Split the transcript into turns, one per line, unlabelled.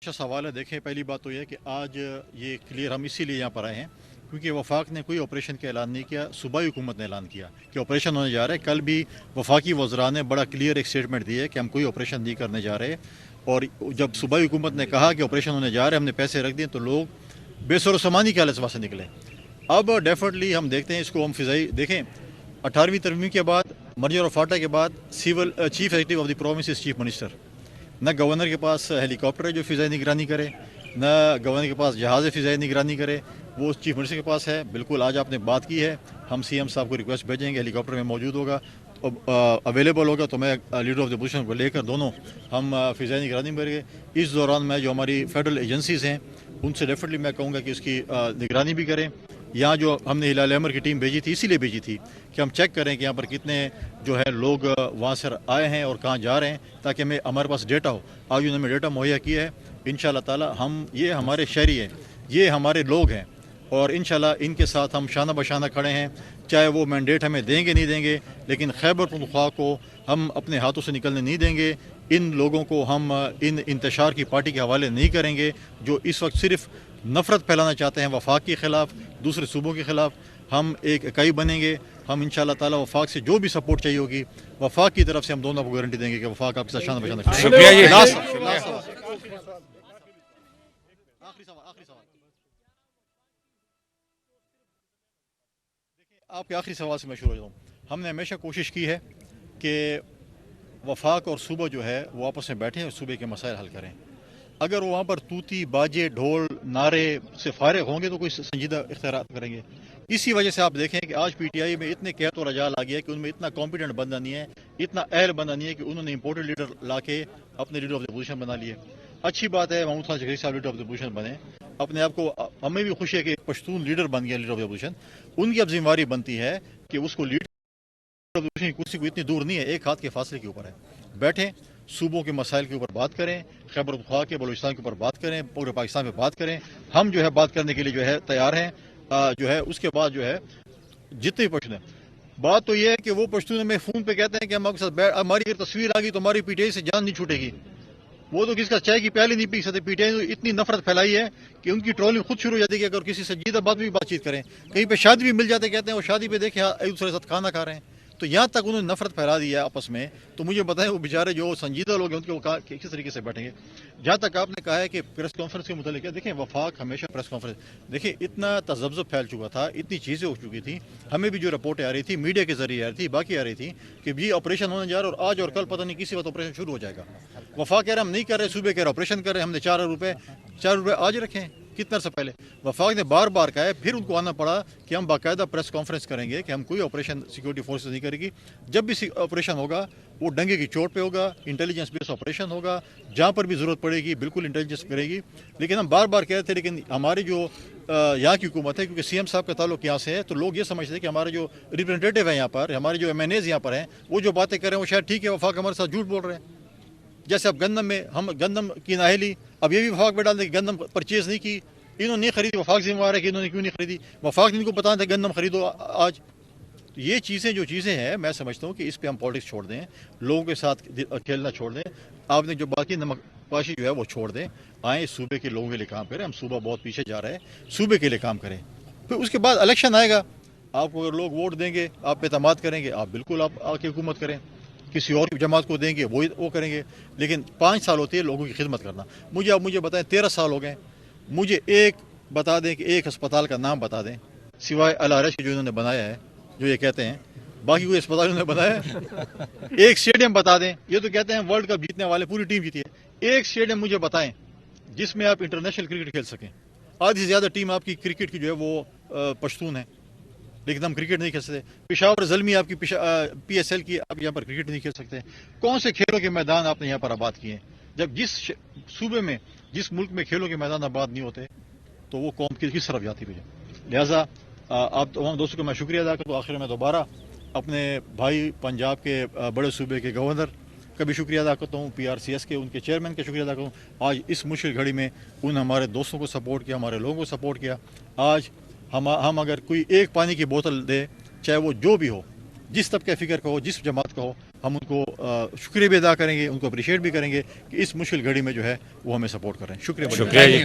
अच्छा सवाल है। देखें, पहली बात तो यह है कि आज ये क्लियर हम इसीलिए यहाँ पर आए हैं क्योंकि वफाक ने कोई ऑपरेशन का ऐलान नहीं किया, सूबाई हुकूमत ने ऐलान किया कि ऑपरेशन होने जा रहा है। कल भी वफाकी वज़रा ने बड़ा क्लियर एक स्टेटमेंट दी है कि हम कोई ऑपरेशन नहीं करने जा रहे। और जब सूबाई हुकूमत ने कहा कि ऑपरेशन होने जा रहे हैं, हमने पैसे रख दिए, तो लोग बेसरोसामानी के हालत से वहाँ से निकले। अब डेफिनेटली हम देखते हैं इसको, हम फ़िज़ाई देखें 18वीं तरमीम के बाद, मर्जर ऑफ फाटा के बाद civil chief executive of the province is chief minister. न गवर्नर के पास हेलीकॉप्टर है जो फ़िज़ाई निगरानी करे, न गवर्नर के पास जहाज़ फ़िज़ाई निगरानी करे, वो चीफ मिनिस्टर के पास है। बिल्कुल आज आपने बात की है, हम सीएम साहब को रिक्वेस्ट भेजेंगे, हेलीकॉप्टर में मौजूद होगा, अवेलेबल होगा तो मैं लीडर ऑफ द अपोजिशन को लेकर दोनों हम फ़िज़ाई निगरानी करेंगे। इस दौरान मैं जो हमारी फेडरल एजेंसीज़ हैं उनसे डेफिनेटली मैं कहूँगा कि उसकी निगरानी भी करें। यहाँ जो हमने हिलाल अहमर की टीम भेजी थी, इसीलिए भेजी थी कि हम चेक करें कि यहाँ पर कितने जो है लोग वहाँ से आए हैं और कहाँ जा रहे हैं, ताकि हमें हमारे पास डेटा हो। आज उन्होंने डेटा मुहैया किया है। इंशाल्लाह ताला हम, ये हमारे शहरी हैं, ये हमारे लोग हैं, और इंशाल्लाह इनके साथ हम शाना बशाना खड़े हैं। चाहे वो मैंडेट हमें देंगे नहीं देंगे, लेकिन खैबर पख्तूनख्वा को हम अपने हाथों से निकलने नहीं देंगे। इन लोगों को हम इन इंतशार की पार्टी के हवाले नहीं करेंगे जो इस वक्त सिर्फ नफ़रत फैलाना चाहते हैं वफाक के ख़िलाफ़, दूसरे सूबों के ख़िलाफ़। हम एक इकाई बनेंगे। हम इंशाल्लाह ताला वफाक से जो भी सपोर्ट चाहिए होगी, वफाक की तरफ से हम दोनों को गारंटी देंगे कि वफाक आपके साथ शान बशाना करेगा।
शुक्रिया जी।
आपके आखिरी सवाल से मैं शुरू हो जाऊँ। हमने हमेशा कोशिश की है कि वफाक और सूबा जो है वो आपस में बैठें और सूबे के मसाइल हल करें। अगर वो वहाँ पर तूती बाजे ढोल नारे से फारिग होंगे तो कोई संजीदा इख्तियार करेंगे। इसी वजह से आप देखें कि आज पीटीआई में इतने कहत और रजाल आ गया कि उनमें इतना कॉम्पिटेंट बंदा नहीं है, इतना अहल बंदा नहीं है कि उन्होंने इंपोर्टेड लीडर ला के अपने लीडर ऑफ द अपोजिशन बना लिए। अच्छी बात है महमूद खान जगरी साहब लीडर ऑफ द अपोजिशन बने, अपने आप को, हमें भी खुशी है कि पश्तून लीडर बन गया लीडर ऑफ द अपोजिशन। उनकी अब जिम्मेवारी बनती है कि उसको लीडर ऑफ द अपोजिशन की कुर्सी को इतनी दूर नहीं है, एक हाथ के फासले के ऊपर है। बैठें, सूबों के मसाइल के ऊपर बात करें, खैबर पख्तूनख्वा के बलूचिस्तान के ऊपर बात करें, पूरे पाकिस्तान में बात करें। हम जो है बात करने के लिए जो है तैयार हैं। जो है उसके बाद जो है जितने भी पश्तून हैं, बात तो ये है कि वो पश्तून में फ़ोन पे कहते हैं कि हम आपके साथ हमारी अगर तस्वीर आ गई तो हमारी पीटीआई से जान नहीं छूटेगी। वो तो किसका चाय की प्याली नहीं पी सकते। पीटीआई ने इतनी नफरत फैलाई है कि उनकी ट्रोलिंग खुद शुरू हो जाती है कि अगर किसी संजीदा बात में भी बातचीत करें, कहीं पे शादी भी मिल जाते, कहते हैं वो शादी पे देखे एक दूसरे के साथ खाना खा रहे हैं। तो यहाँ तक उन्होंने नफरत फैला दी है आपस में। तो मुझे बताएं वो बेचारे जो संजीदा लोग हैं उनके वो किस तरीके से बैठेंगे। जहाँ तक आपने कहा है कि प्रेस कॉन्फ्रेंस के मुतालिक है, देखें वफाक हमेशा प्रेस कॉन्फ्रेंस, देखिए इतना तजब्जुब फैल चुका था, इतनी चीज़ें हो चुकी थी। हमें भी जो रिपोर्टें आ रही थी मीडिया के जरिए आ रही थी, बाकी आ रही थी कि भी ऑपरेशन होने जा रहा है और आज और कल पता नहीं किसी वक्त ऑपरेशन शुरू हो जाएगा। वफाक कह रहे हम नहीं कर रहे, सूबे कह रहे ऑपरेशन कर रहे हैं, हमने 4 रुपये आज रखे हैं कितने अरसे पहले। वफाक ने बार बार कहा है, फिर उनको आना पड़ा कि हम बाकायदा प्रेस कॉन्फ्रेंस करेंगे कि हम कोई ऑपरेशन सिक्योरिटी फोर्सेस नहीं करेगी। जब भी ऑपरेशन होगा वो डंगे की चोट पे होगा, इंटेलिजेंस बेस्ड ऑपरेशन होगा, जहाँ पर भी ज़रूरत पड़ेगी बिल्कुल इंटेलिजेंस करेगी। लेकिन हम बार बार कह रहे थे, लेकिन हमारी जो यहाँ की हुकूमत है, क्योंकि सीएम साहब का ताल्लुक यहाँ से है, तो लोग ये समझते हैं कि हमारे जो रिप्रेजेंटेटिव है यहाँ पर, हमारे जो MNAs यहाँ पर हैं, वो जो बातें कर रहे हैं वो शायद ठीक है, वफाक हमारे साथ झूठ बोल रहे हैं। जैसे अब गंदम में हम गंदम की नाहेली अब ये भी वफाक में डाल दें कि गंदम परचेज़ नहीं की, इन्होंने नहीं खरीदी, वफाक जिम्मेवार है कि इन्होंने क्यों नहीं खरीदी। वफाक ने इनको बताया था गंदम खरीदो आज। तो ये चीज़ें जो चीज़ें हैं, मैं समझता हूँ कि इस पर हम पॉलिटिक्स छोड़ दें, लोगों के साथ खेलना छोड़ दें। आपने जो बाकी नमकपाशी जो है वो छोड़ दें, आए सूबे के लोगों के लिए काम करें। हम सूबा बहुत पीछे जा रहा है, सूबे के लिए काम करें। फिर उसके बाद इलेक्शन आएगा, आपको अगर लोग वोट देंगे, आप पे एतमाद करेंगे, आप बिल्कुल आप आके हुकूमत करें। किसी और जमात को देंगे वो करेंगे, लेकिन 5 साल होती है लोगों की खिदमत करना। आप मुझे बताएं, 13 साल हो गए, मुझे एक बता दें कि एक अस्पताल का नाम बता दें सिवाय अल-आरश जो इन्होंने बनाया है, जो ये कहते हैं, बाकी कोई अस्पताल उन्होंने बनाया है? एक स्टेडियम बता दें, ये तो कहते हैं वर्ल्ड कप जीतने वाले पूरी टीम जीती है। एक स्टेडियम मुझे बताएं जिसमें आप इंटरनेशनल क्रिकेट खेल सकें। आधी से ज़्यादा टीम आपकी क्रिकेट की जो है वो पश्तून है, लेकिन हम क्रिकेट नहीं खेल सकते। पेशावर ज़ल्मी आपकी PSL की, आप यहाँ पर क्रिकेट नहीं खेल सकते। कौन से खेलों के मैदान आपने यहाँ पर आबाद किए? जब जिस सूबे में, जिस मुल्क में खेलों के मैदान आबाद नहीं होते तो वो कौम किस तरफ जाती है? लिहाजा आप तमाम दोस्तों को मैं शुक्रिया अदा करता हूँ। आखिर में दोबारा अपने भाई पंजाब के बड़े सूबे के गवर्नर का भी शुक्रिया अदा करता हूँ, PRCS के उनके चेयरमैन का शुक्रिया अदा करता हूँ। आज इस मुश्किल घड़ी में उन हमारे दोस्तों को सपोर्ट किया, हमारे लोगों को सपोर्ट किया। आज हम अगर कोई एक पानी की बोतल दे, चाहे वो जो भी हो, जिस तबके फ़िक्र का हो, जिस जमात का हो, ہم ان کو شکریہ بھی ادا کریں گے، ان کو اپریشیٹ بھی کریں گے کہ اس مشکل گھڑی میں جو ہے وہ ہمیں سپورٹ کر رہے ہیں. شکریہ.
شکریہ جی.